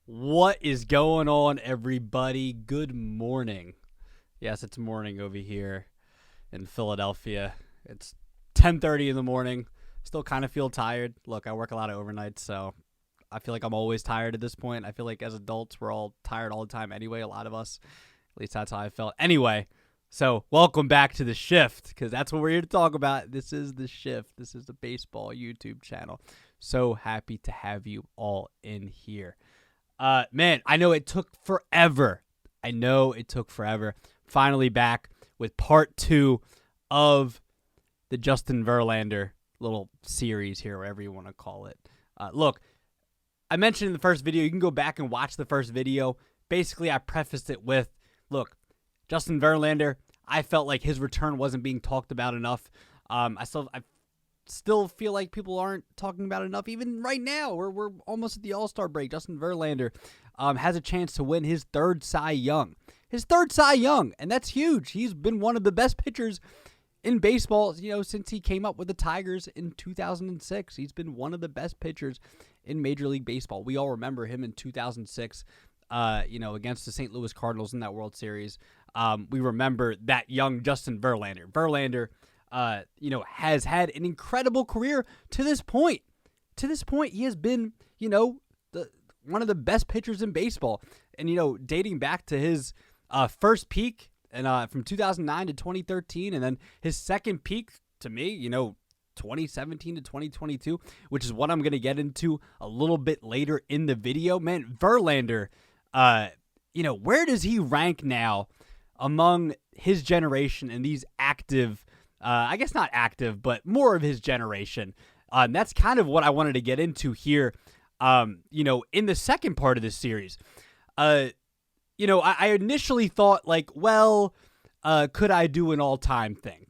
What is going on, everybody? Good morning. Yes, it's morning over here in Philadelphia. It's 10:30 in the morning. Still kind of feel tired. Look, I work a lot of overnights, so I feel like I'm always tired at this point. I feel like as adults, we're all tired all the time anyway, a lot of us. At least that's how I felt. Anyway, so welcome back to The Shift, because that's what we're here to talk about. This is The Shift. This is the baseball YouTube channel. So happy to have you all in here. Man, I know it took forever. Finally back with part 2 of the Justin Verlander little series here, whatever you want to call it. Look, I mentioned in the first video, you can go back and watch the first video. Basically, I prefaced it with, look, Justin Verlander, I felt like his return wasn't being talked about enough. I still feel like people aren't talking about it enough. Even right now, we're almost at the All-Star break. Justin Verlander has a chance to win his third Cy Young. And that's huge. He's been one of the best pitchers in baseball, since he came up with the Tigers in 2006. He's been one of the best pitchers in Major League Baseball. We all remember him in 2006, against the St. Louis Cardinals in that World Series. We remember that young Justin Verlander. Has had an incredible career to this point. He has been, one of the best pitchers in baseball. And, dating back to his first peak and from 2009 to 2013, and then his second peak to me, 2017 to 2022, which is what I'm going to get into a little bit later in the video. Man, Verlander, where does he rank now among his generation and these active, I guess not active, but more of his generation? That's kind of what I wanted to get into here, in the second part of this series. I initially thought could I do an all-time thing?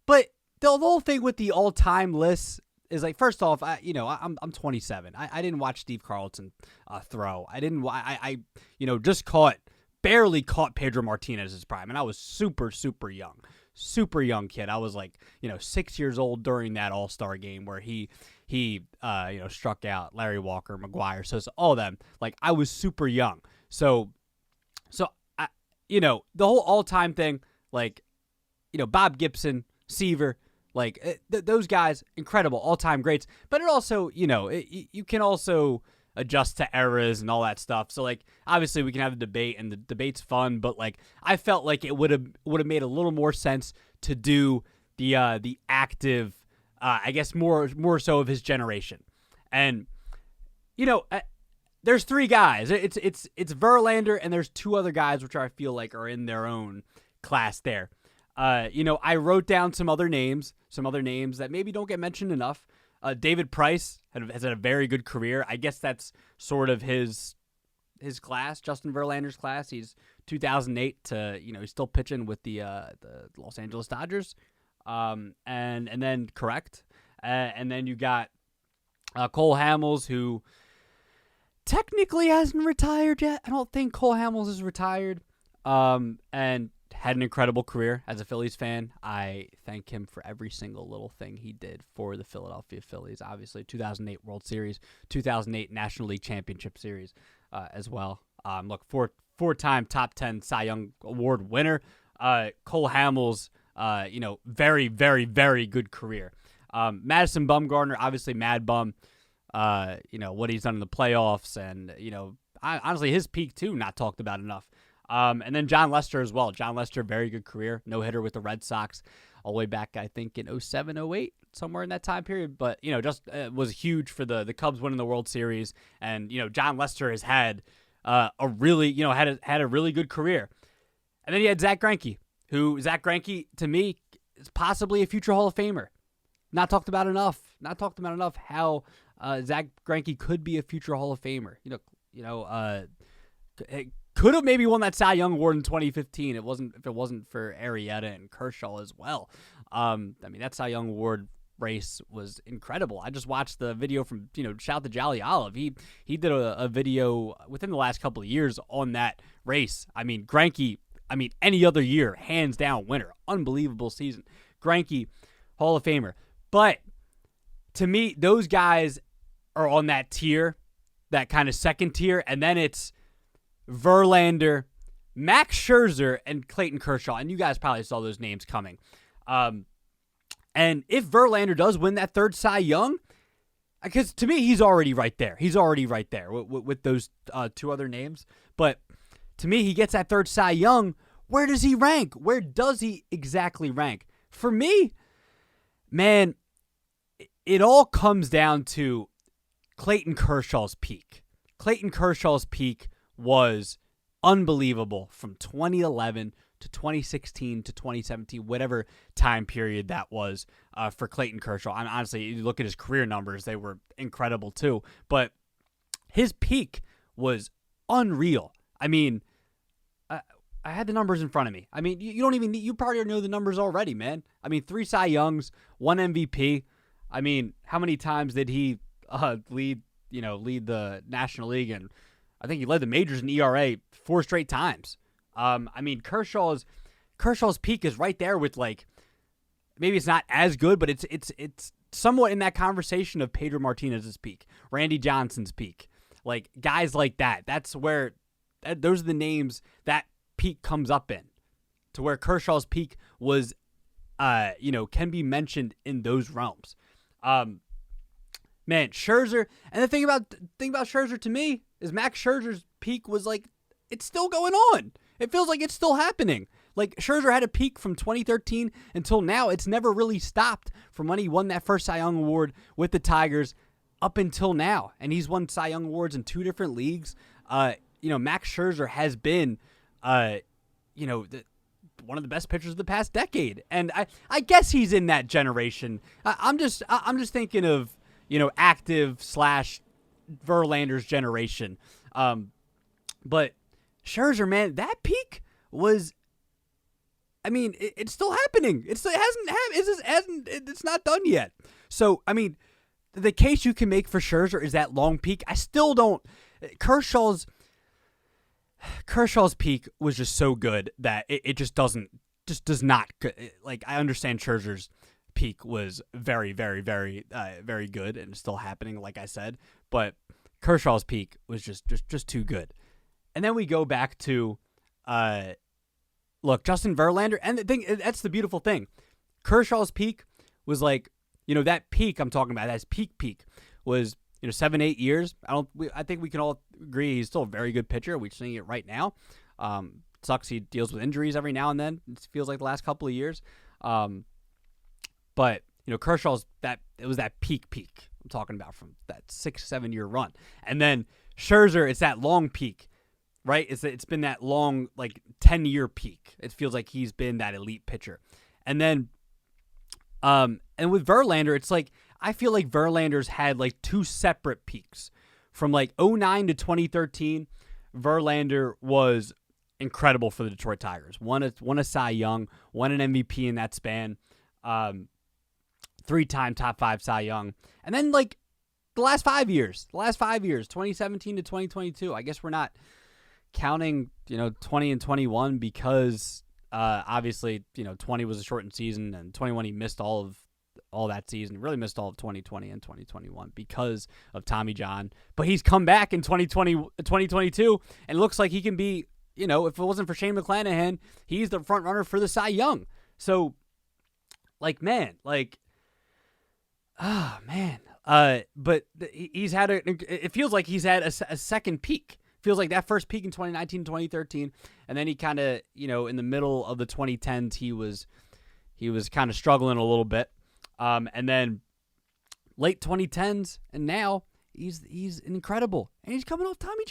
But the whole thing with the all-time list is first off, I'm 27. I didn't watch Steve Carlson throw. Barely caught Pedro Martinez's prime, and I was super, super young kid. I was 6 years old during that All-Star game where he struck out Larry Walker, McGuire, so all them. I was super young. So I, the whole all-time thing, Bob Gibson, Seaver, those guys, incredible, all-time greats. But it also, you can also adjust to eras and all that stuff. So obviously we can have a debate, and the debate's fun, but I felt like it would have made a little more sense to do the active, I guess more so of his generation. And there's three guys. It's Verlander, and there's two other guys which I feel like are in their own class there. I wrote down some other names that maybe don't get mentioned enough. David Price has had a very good career. I guess that's sort of his class, Justin Verlander's class. He's 2008 to, he's still pitching with the Los Angeles Dodgers. And then correct. And then you got Cole Hamels, who technically hasn't retired yet. I don't think Cole Hamels is retired. And had an incredible career as a Phillies fan. I thank him for every single little thing he did for the Philadelphia Phillies. Obviously, 2008 World Series, 2008 National League Championship Series as well. Look, four-time top 10 Cy Young Award winner. Cole Hamels, very, very, very good career. Madison Bumgarner, obviously Mad Bum, what he's done in the playoffs, and, honestly, his peak, too, not talked about enough. And then John Lester as well. John Lester, very good career. No-hitter with the Red Sox all the way back, I think, in 07, 08, somewhere in that time period. But, just was huge for the Cubs winning the World Series. And, John Lester has had a really, had a really good career. And then you had Zach Greinke, to me, is possibly a future Hall of Famer. Not talked about enough how Zach Greinke could be a future Hall of Famer. Could have maybe won that Cy Young Award in 2015. If it wasn't for Arrieta and Kershaw as well. That Cy Young Award race was incredible. I just watched the video from, shout to Jolly Olive. He did a video within the last couple of years on that race. Greinke, any other year, hands down winner. Unbelievable season. Greinke, Hall of Famer. But to me, those guys are on that tier that kind of second tier, and then it's Verlander, Max Scherzer, and Clayton Kershaw. And you guys probably saw those names coming. And if Verlander does win that third Cy Young, because to me, he's already right there. He's already right there with those two other names. But to me, he gets that third Cy Young. Where does he rank? Where does he exactly rank? For me, man, it all comes down to Clayton Kershaw's peak. Clayton Kershaw's peak was unbelievable from 2011 to 2016 to 2017, whatever time period that was for Clayton Kershaw. And honestly, you look at his career numbers, they were incredible too. But his peak was unreal. I mean, I had the numbers in front of me. I mean, you don't even you probably know the numbers already, man. I mean, 3 Cy Youngs, 1 MVP. I mean, how many times did he lead the National League? And I think he led the majors in ERA 4 straight times. I mean, Kershaw's peak is right there with, like, maybe it's not as good, but it's somewhat in that conversation of Pedro Martinez's peak, Randy Johnson's peak, like guys like that. That's where those are the names that peak comes up in, to where Kershaw's peak was, can be mentioned in those realms. Man, Scherzer, and the thing about Scherzer to me is Max Scherzer's peak was like, it's still going on. It feels like it's still happening. Like, Scherzer had a peak from 2013 until now. It's never really stopped from when he won that first Cy Young Award with the Tigers up until now. And he's won Cy Young Awards in 2 different leagues. Max Scherzer has been, one of the best pitchers of the past decade. And I guess he's in that generation. I'm just thinking of, active / Verlander's generation. But Scherzer, man, that peak was, I mean, it's still happening. It's not done yet. So, I mean, the case you can make for Scherzer is that long peak. I still don't. Kershaw's peak was just so good that it does not. Like, I understand Scherzer's peak was very, very, very, very good and still happening, like I said. But Kershaw's peak was just too good. And then we go back to, Justin Verlander. And the thing, that's the beautiful thing. Kershaw's peak was like, that peak I'm talking about, that's peak was, 7-8 years. I think we can all agree he's still a very good pitcher. We're seeing it right now. Sucks he deals with injuries every now and then. It feels like the last couple of years. But, Kershaw's, it was that peak I'm talking about from that 6-7 year run. And then Scherzer, it's that long peak. Right? It's been that long, like, 10-year peak. It feels like he's been that elite pitcher. And then, and with Verlander, it's like, I feel like Verlander's had, like, 2 separate peaks. From, like, 2009 to 2013, Verlander was incredible for the Detroit Tigers. Won a Cy Young, won an MVP in that span, 3-time top 5 Cy Young. And then, like, the last 5 years, 2017 to 2022, I guess we're not counting, 20 and 21 because obviously, 20 was a shortened season and 21 he missed all that season. He really missed all of 2020 and 2021 because of Tommy John. But he's come back in 2022 and it looks like he can be, if it wasn't for Shane McClanahan, he's the front runner for the Cy Young. So, like, man, like, but he's had it feels like he's had a second peak. Feels like that first peak in 2019, 2013, and then he kind of, in the middle of the 2010s, he was kind of struggling a little bit, and then late 2010s, and now he's incredible, and he's coming off Tommy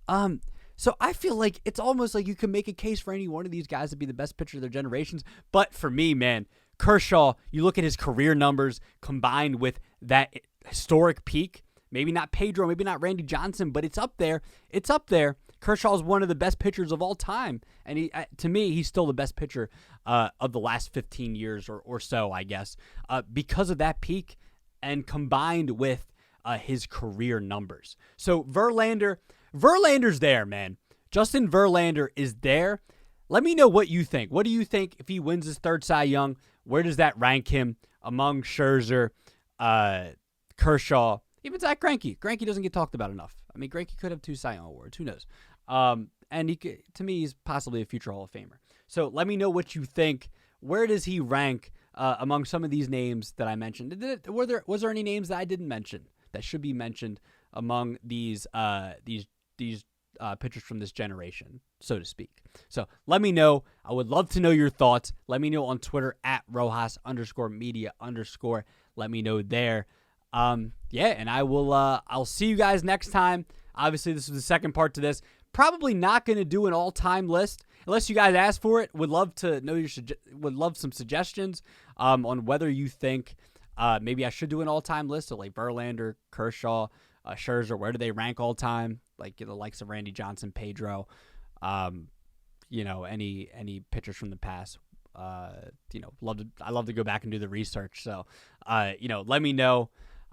John. So I feel like it's almost like you can make a case for any one of these guys to be the best pitcher of their generations, but for me, man, Kershaw, you look at his career numbers combined with that historic peak. Maybe not Pedro, maybe not Randy Johnson, but it's up there. It's up there. Kershaw's one of the best pitchers of all time. And to me, he's still the best pitcher of the last 15 years or so, I guess, because of that peak and combined with his career numbers. So Verlander's there, man. Justin Verlander is there. Let me know what you think. What do you think if he wins his third Cy Young? Where does that rank him among Scherzer, Kershaw, Even Zach Greinke. Greinke doesn't get talked about enough. I mean, Greinke could have 2 Cy Young awards. Who knows? And to me, he's possibly a future Hall of Famer. So let me know what you think. Where does he rank among some of these names that I mentioned? Was there any names that I didn't mention that should be mentioned among these pitchers from this generation, so to speak? So let me know. I would love to know your thoughts. Let me know on Twitter at Rojas_media_. Let me know there. And I will. I'll see you guys next time. Obviously, this is the second part to this. Probably not going to do an all-time list unless you guys ask for it. Would love to know would love some suggestions on whether you think maybe I should do an all-time list of like Verlander, Kershaw, Scherzer. Where do they rank all time? Like the likes of Randy Johnson, Pedro. Any pitchers from the past. I love to go back and do the research. So, let me know.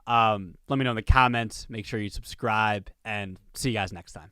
Let me know in the comments. Make sure you subscribe, and see you guys next time.